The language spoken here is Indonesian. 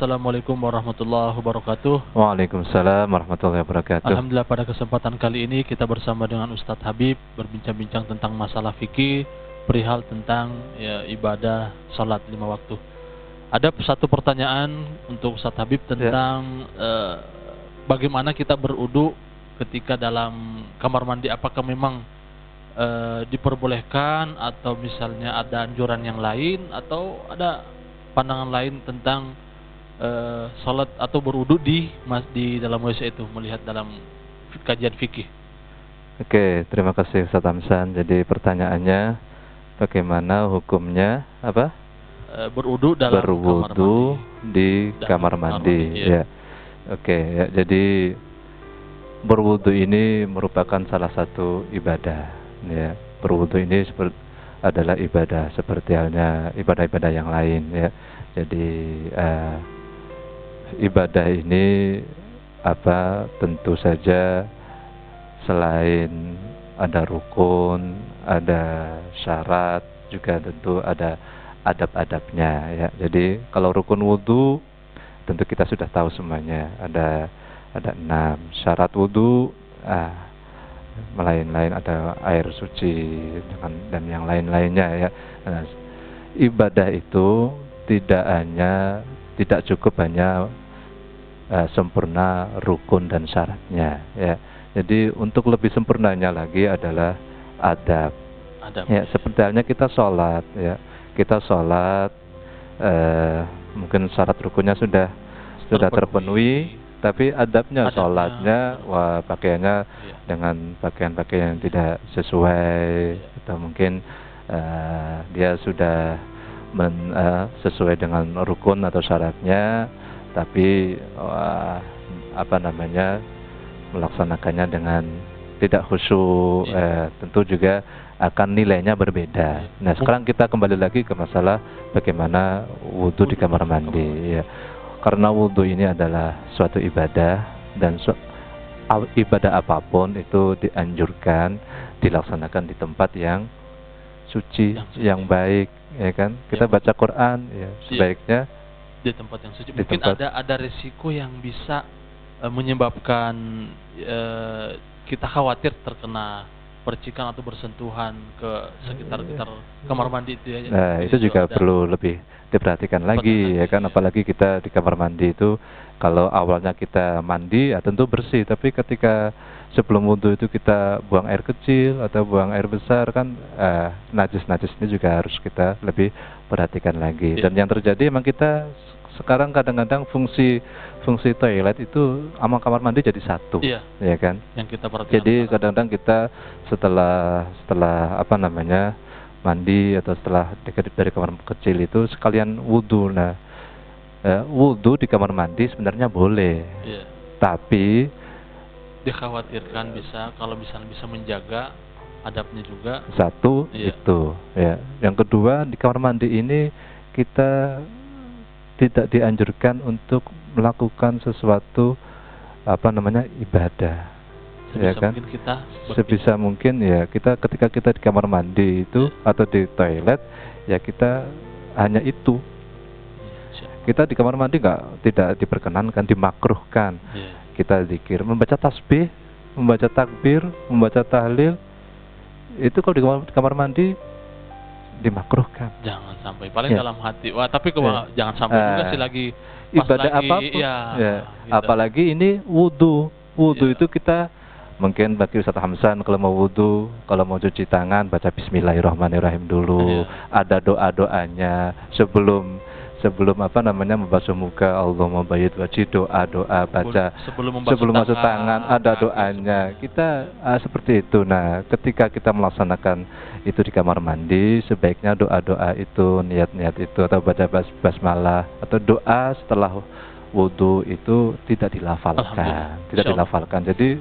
Assalamualaikum warahmatullahi wabarakatuh. Waalaikumsalam warahmatullahi wabarakatuh. Alhamdulillah, pada kesempatan kali ini kita bersama dengan Ustadz Habib berbincang-bincang tentang masalah fikih perihal tentang ibadah salat 5 waktu. Ada satu pertanyaan untuk Ustadz Habib tentang bagaimana kita berudu ketika dalam kamar mandi. Apakah memang diperbolehkan atau misalnya ada anjuran yang lain atau ada pandangan lain tentang salat atau berudu di dalam WC itu melihat dalam kajian fikih. Oke, terima kasih Ustaz Hamsan. Jadi pertanyaannya bagaimana hukumnya Berudu dalam berwudu di kamar mandi? Ya. Oke, ya, jadi berwudu ini merupakan salah satu ibadah. Ya, berwudu ini adalah ibadah seperti halnya ibadah-ibadah yang lain. Ya, jadi ibadah ini tentu saja selain ada rukun, ada syarat, juga tentu ada adab-adabnya ya. Jadi kalau rukun wudu tentu kita sudah tahu semuanya, ada 6 syarat wudu, lain-lain, ada air suci dan yang lain-lainnya ya. Nah, ibadah itu tidak cukup hanya sempurna rukun dan syaratnya ya. Jadi untuk lebih sempurnanya lagi adalah adab. Ya, seperti halnya kita sholat ya. Kita sholat mungkin syarat rukunnya sudah terpenuhi, tapi adabnya sholatnya pakaiannya dengan pakaian-pakaian yang tidak sesuai, atau mungkin dia sudah sesuai dengan rukun atau syaratnya, tapi melaksanakannya dengan tidak khusyuk, tentu juga akan nilainya berbeda. Nah, sekarang kita kembali lagi ke masalah bagaimana wudu di kamar mandi ya. Karena wudu ini adalah suatu ibadah, dan ibadah apapun itu dianjurkan dilaksanakan di tempat yang suci, yang baik ya kan. Kita baca Quran ya, sebaiknya di tempat yang suci. Mungkin ada risiko yang bisa menyebabkan kita khawatir terkena percikan atau bersentuhan ke sekitar kamar mandi itu ya. Nah, itu juga perlu lebih diperhatikan lagi ya kan. Apalagi kita di kamar mandi itu, kalau awalnya kita mandi ya tentu bersih, tapi ketika sebelum wudu itu kita buang air kecil atau buang air besar kan, najis ini juga harus kita lebih perhatikan lagi. Dan yang terjadi memang kita sekarang kadang-kadang fungsi toilet itu sama kamar mandi jadi satu, ya kan? Yang kita perhatikan. Jadi kadang-kadang kita setelah mandi atau setelah dari kamar kecil itu sekalian wudu. Nah, wudu di kamar mandi sebenarnya boleh, tapi dikhawatirkan kalau bisa menjaga adabnya juga. Satu itu, ya. Yang kedua, di kamar mandi ini kita tidak dianjurkan untuk melakukan sesuatu ibadah, ya kan? Sebisa mungkin ya kita ketika kita di kamar mandi itu atau di toilet ya kita hanya itu. Kita di kamar mandi tidak diperkenankan, dimakruhkan. Kita zikir, membaca tasbih, membaca takbir, membaca tahlil, itu kalau di kamar mandi dimakruhkan. Jangan sampai, paling dalam hati. Wah, tapi jangan sampai juga sih lagi ibadah apapun. Gitu. Apalagi ini wudu. Wudu itu kita mungkin bagi Ustaz Hamsan kalau mau wudu, kalau mau cuci tangan baca Bismillahirrahmanirrahim dulu. Ada doa-doanya sebelum membasuh muka, Allahumma bayyid wajhi, doa baca sebelum masuk tangan, ada doanya. Kita seperti itu. Nah, ketika kita melaksanakan itu di kamar mandi, sebaiknya doa-doa itu, niat-niat itu, atau baca basmalah atau doa setelah wudu itu tidak dilafalkan. Jadi